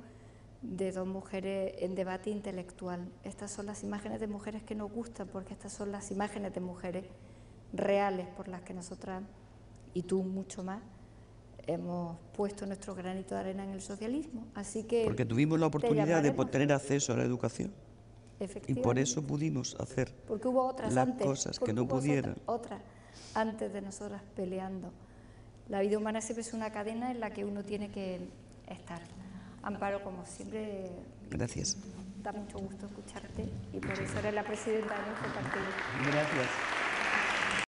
de dos mujeres en debate intelectual. Estas son las imágenes de mujeres que nos gustan, porque estas son las imágenes de mujeres reales por las que nosotras, y tú mucho más, hemos puesto nuestro granito de arena en el socialismo. Así que porque tuvimos la oportunidad de tener acceso a la educación. Y por eso pudimos hacer porque hubo otras las antes, cosas que no pudieron. Otras antes de nosotras peleando. La vida humana siempre es una cadena en la que uno tiene que estar. Amparo, como siempre, Gracias. da mucho gusto escucharte y por eso eres la presidenta de nuestro partido. Gracias.